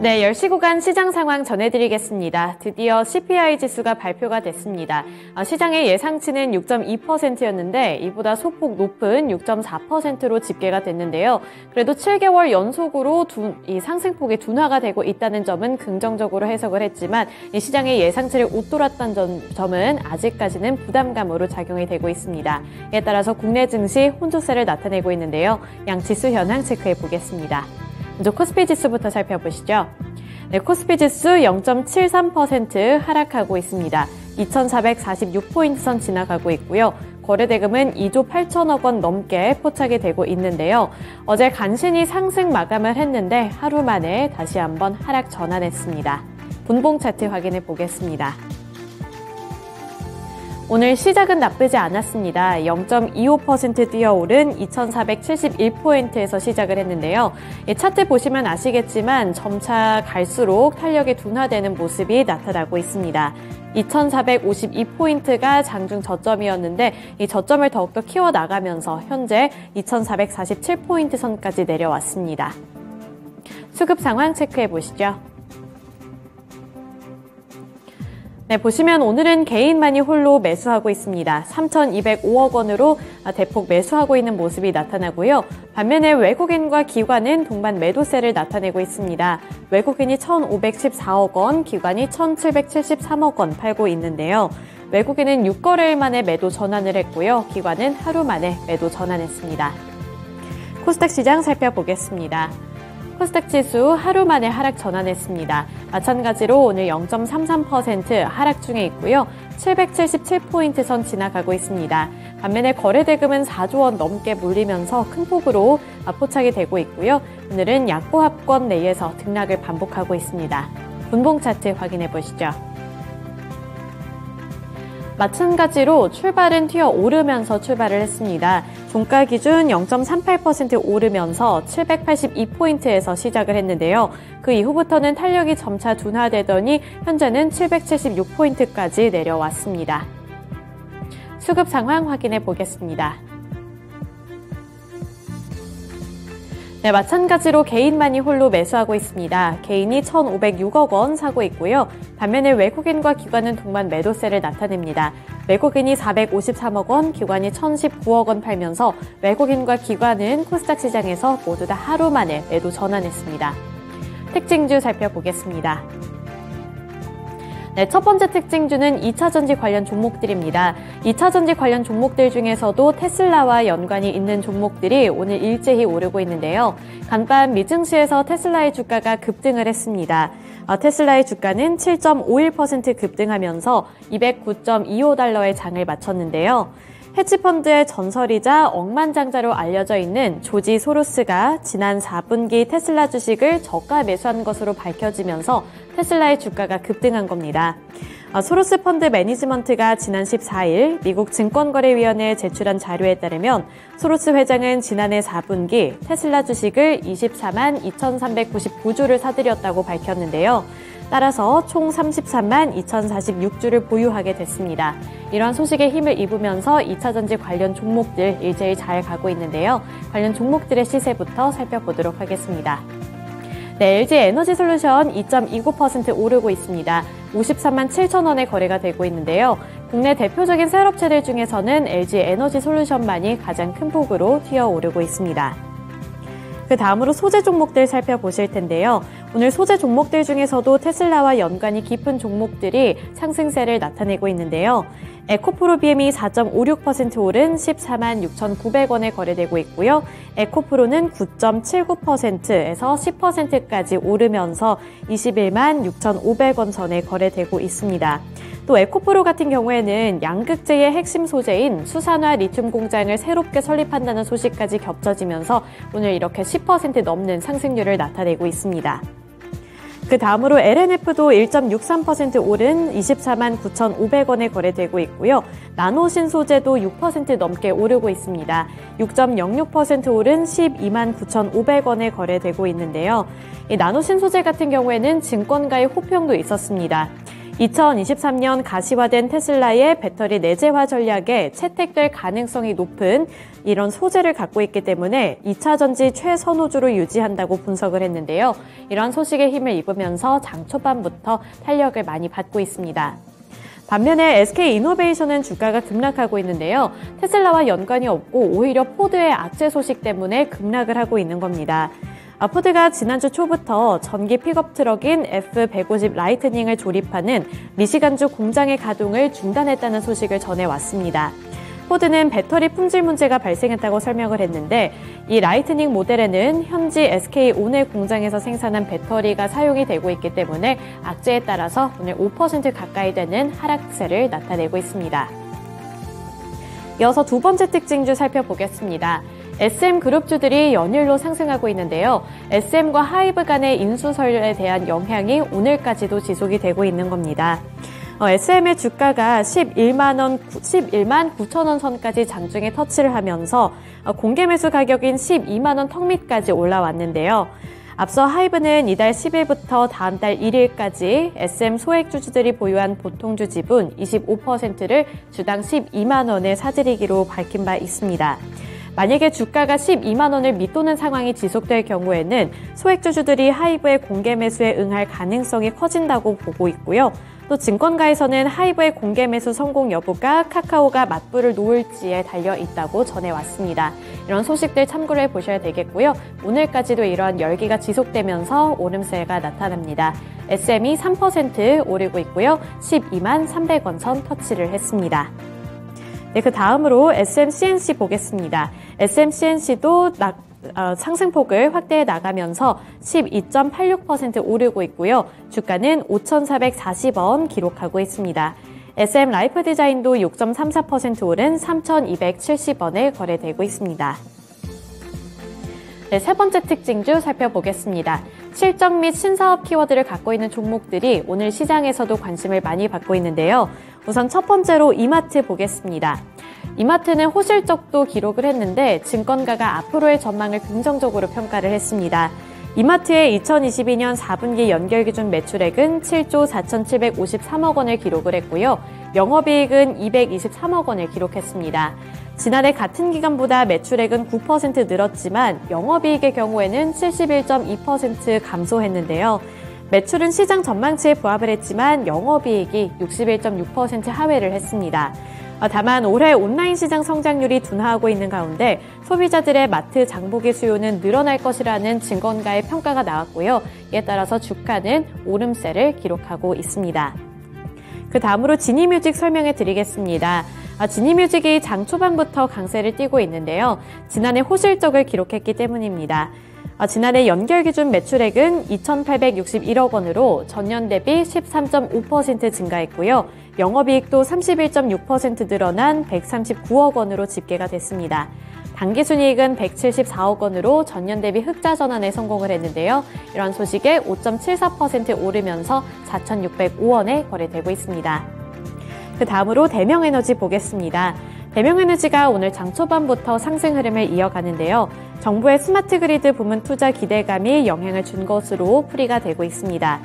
네, 10시 구간 시장 상황 전해드리겠습니다. 드디어 CPI 지수가 발표가 됐습니다. 시장의 예상치는 6.2%였는데 이보다 소폭 높은 6.4%로 집계가 됐는데요. 그래도 7개월 연속으로 이 상승폭이 둔화가 되고 있다는 점은 긍정적으로 해석을 했지만 이 시장의 예상치를 웃돌았다는 점은 아직까지는 부담감으로 작용이 되고 있습니다. 이에 따라서 국내 증시 혼조세를 나타내고 있는데요. 양 지수 현황 체크해 보겠습니다. 먼저 코스피 지수부터 살펴보시죠. 네, 코스피 지수 0.73% 하락하고 있습니다. 2,446포인트 선 지나가고 있고요. 거래대금은 2조 8천억 원 넘게 포착이 되고 있는데요. 어제 간신히 상승 마감을 했는데 하루 만에 다시 한번 하락 전환했습니다. 분봉 차트 확인해 보겠습니다. 오늘 시작은 나쁘지 않았습니다. 0.25% 뛰어오른 2,471포인트에서 시작을 했는데요. 차트 보시면 아시겠지만 점차 갈수록 탄력이 둔화되는 모습이 나타나고 있습니다. 2,452포인트가 장중 저점이었는데 이 저점을 더욱더 키워나가면서 현재 2,447포인트 선까지 내려왔습니다. 수급 상황 체크해 보시죠. 네, 보시면 오늘은 개인만이 홀로 매수하고 있습니다. 3,205억 원으로 대폭 매수하고 있는 모습이 나타나고요. 반면에 외국인과 기관은 동반 매도세를 나타내고 있습니다. 외국인이 1,514억 원, 기관이 1,773억 원 팔고 있는데요. 외국인은 6거래일 만에 매도 전환을 했고요. 기관은 하루 만에 매도 전환했습니다. 코스닥 시장 살펴보겠습니다. 코스닥 지수 하루 만에 하락 전환했습니다. 마찬가지로 오늘 0.33% 하락 중에 있고요. 777포인트 선 지나가고 있습니다. 반면에 거래대금은 4조 원 넘게 몰리면서 큰 폭으로 포착이 되고 있고요. 오늘은 약보합권 내에서 등락을 반복하고 있습니다. 분봉 차트 확인해 보시죠. 마찬가지로 출발은 튀어오르면서 출발을 했습니다. 종가 기준 0.38% 오르면서 782포인트에서 시작을 했는데요. 그 이후부터는 탄력이 점차 둔화되더니 현재는 776포인트까지 내려왔습니다. 수급 상황 확인해 보겠습니다. 네, 마찬가지로 개인만이 홀로 매수하고 있습니다. 개인이 1,506억 원 사고 있고요. 반면에 외국인과 기관은 동반 매도세를 나타냅니다. 외국인이 453억 원, 기관이 1,019억 원 팔면서 외국인과 기관은 코스닥 시장에서 모두 다 하루 만에 매도 전환했습니다. 특징주 살펴보겠습니다. 네, 첫 번째 특징주는 2차전지 관련 종목들입니다. 2차전지 관련 종목들 중에서도 테슬라와 연관이 있는 종목들이 오늘 일제히 오르고 있는데요. 간밤 미증시에서 테슬라의 주가가 급등을 했습니다. 테슬라의 주가는 7.51% 급등하면서 209.25달러의 장을 마쳤는데요. 헤지펀드의 전설이자 억만장자로 알려져 있는 조지 소로스가 지난 4분기 테슬라 주식을 저가 매수한 것으로 밝혀지면서 테슬라의 주가가 급등한 겁니다. 소로스 펀드 매니지먼트가 지난 14일 미국 증권거래위원회에 제출한 자료에 따르면 소로스 회장은 지난해 4분기 테슬라 주식을 24만 2,399주를 사들였다고 밝혔는데요. 따라서 총 33만 2,046주를 보유하게 됐습니다. 이러한 소식에 힘을 입으면서 2차전지 관련 종목들 일제히 잘 가고 있는데요. 관련 종목들의 시세부터 살펴보도록 하겠습니다. 네, LG 에너지솔루션 2.29% 오르고 있습니다. 53만 7천 원에 거래가 되고 있는데요. 국내 대표적인 셀업체들 중에서는 LG 에너지솔루션만이 가장 큰 폭으로 튀어오르고 있습니다. 그 다음으로 소재 종목들 살펴보실 텐데요. 오늘 소재 종목들 중에서도 테슬라와 연관이 깊은 종목들이 상승세를 나타내고 있는데요. 에코프로 BM이 4.56% 오른 14만 6,900원에 거래되고 있고요. 에코프로는 9.79%에서 10%까지 오르면서 21만 6,500원 선에 거래되고 있습니다. 또 에코프로 같은 경우에는 양극재의 핵심 소재인 수산화 리튬 공장을 새롭게 설립한다는 소식까지 겹쳐지면서 오늘 이렇게 10% 넘는 상승률을 나타내고 있습니다. 그 다음으로 LNF도 1.63% 오른 24만 9,500원에 거래되고 있고요. 나노신 소재도 6% 넘게 오르고 있습니다. 6.06% 오른 12만 9,500원에 거래되고 있는데요. 이 나노신 소재 같은 경우에는 증권가의 호평도 있었습니다. 2023년 가시화된 테슬라의 배터리 내재화 전략에 채택될 가능성이 높은 이런 소재를 갖고 있기 때문에 2차 전지 최선호주로 유지한다고 분석을 했는데요. 이런 소식에 힘을 입으면서 장 초반부터 탄력을 많이 받고 있습니다. 반면에 SK이노베이션은 주가가 급락하고 있는데요. 테슬라와 연관이 없고 오히려 포드의 악재 소식 때문에 급락을 하고 있는 겁니다. 포드가 지난주 초부터 전기 픽업 트럭인 F150 라이트닝을 조립하는 미시간주 공장의 가동을 중단했다는 소식을 전해왔습니다. 포드는 배터리 품질 문제가 발생했다고 설명을 했는데 이 라이트닝 모델에는 현지 SK 온해 공장에서 생산한 배터리가 사용이 되고 있기 때문에 악재에 따라서 오늘 5% 가까이 되는 하락세를 나타내고 있습니다. 이어서 두 번째 특징주 살펴보겠습니다. SM그룹주들이 연일로 상승하고 있는데요. SM과 하이브 간의 인수설에 대한 영향이 오늘까지도 지속이 되고 있는 겁니다. SM의 주가가 11만 9천 원 선까지 장중에 터치를 하면서 공개 매수 가격인 12만 원 턱 밑까지 올라왔는데요. 앞서 하이브는 이달 10일부터 다음 달 1일까지 SM 소액주주들이 보유한 보통주 지분 25%를 주당 12만 원에 사들이기로 밝힌 바 있습니다. 만약에 주가가 12만 원을 밑도는 상황이 지속될 경우에는 소액주주들이 하이브의 공개 매수에 응할 가능성이 커진다고 보고 있고요. 또 증권가에서는 하이브의 공개 매수 성공 여부가 카카오가 맞불을 놓을지에 달려 있다고 전해왔습니다. 이런 소식들 참고를 해보셔야 되겠고요. 오늘까지도 이러한 열기가 지속되면서 오름세가 나타납니다. SM이 3% 오르고 있고요. 12만 300원 선 터치를 했습니다. 네, 그 다음으로 SMCNC 보겠습니다. SMCNC도 상승폭을 확대해 나가면서 12.86% 오르고 있고요. 주가는 5,440원 기록하고 있습니다. SM 라이프 디자인도 6.34% 오른 3,270원에 거래되고 있습니다. 네, 세 번째 특징주 살펴보겠습니다. 실적 및 신사업 키워드를 갖고 있는 종목들이 오늘 시장에서도 관심을 많이 받고 있는데요. 우선 첫 번째로 이마트 보겠습니다. 이마트는 호실적도 기록을 했는데 증권가가 앞으로의 전망을 긍정적으로 평가를 했습니다. 이마트의 2022년 4분기 연결기준 매출액은 7조 4,753억 원을 기록을 했고요. 영업이익은 223억 원을 기록했습니다. 지난해 같은 기간보다 매출액은 9% 늘었지만 영업이익의 경우에는 71.2% 감소했는데요. 매출은 시장 전망치에 부합을 했지만 영업이익이 61.6% 하회를 했습니다. 다만 올해 온라인 시장 성장률이 둔화하고 있는 가운데 소비자들의 마트 장보기 수요는 늘어날 것이라는 증권가의 평가가 나왔고요. 이에 따라서 주가는 오름세를 기록하고 있습니다. 그 다음으로 지니뮤직 설명해 드리겠습니다. 지니뮤직이 장 초반부터 강세를 띠고 있는데요. 지난해 호실적을 기록했기 때문입니다. 지난해 연결 기준 매출액은 2,861억 원으로 전년 대비 13.5% 증가했고요. 영업이익도 31.6% 늘어난 139억 원으로 집계가 됐습니다. 당기순이익은 174억 원으로 전년 대비 흑자 전환에 성공을 했는데요. 이런 소식에 5.74% 오르면서 4,605원에 거래되고 있습니다. 그 다음으로 대명에너지 보겠습니다. 대명에너지가 오늘 장 초반부터 상승 흐름을 이어가는데요. 정부의 스마트 그리드 부문 투자 기대감이 영향을 준 것으로 풀이가 되고 있습니다.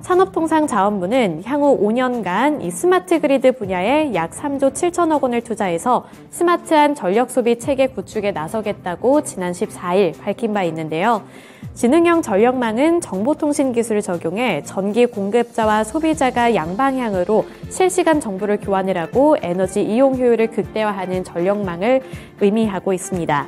산업통상자원부는 향후 5년간 이 스마트 그리드 분야에 약 3조 7천억 원을 투자해서 스마트한 전력 소비 체계 구축에 나서겠다고 지난 14일 밝힌 바 있는데요. 지능형 전력망은 정보통신 기술을 적용해 전기 공급자와 소비자가 양방향으로 실시간 정보를 교환을 하고 에너지 이용 효율을 극대화하는 전력망을 의미하고 있습니다.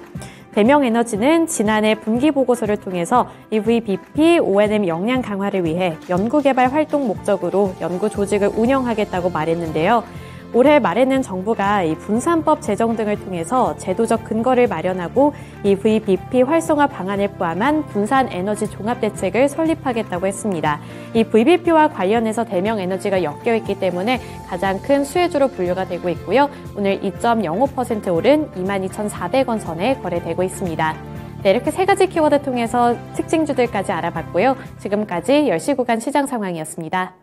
대명에너지는 지난해 분기 보고서를 통해서 EVBP O&M 역량 강화를 위해 연구개발 활동 목적으로 연구 조직을 운영하겠다고 말했는데요. 올해 말에는 정부가 이 분산법 제정 등을 통해서 제도적 근거를 마련하고 EVBP 활성화 방안을 포함한 분산 에너지 종합 대책을 설립하겠다고 했습니다. 이 VBP와 관련해서 대명에너지가 엮여 있기 때문에 가장 큰 수혜주로 분류가 되고 있고요. 오늘 2.05% 오른 22,400원 선에 거래되고 있습니다. 네, 이렇게 세 가지 키워드 통해서 특징주들까지 알아봤고요. 지금까지 10시 구간 시장 상황이었습니다.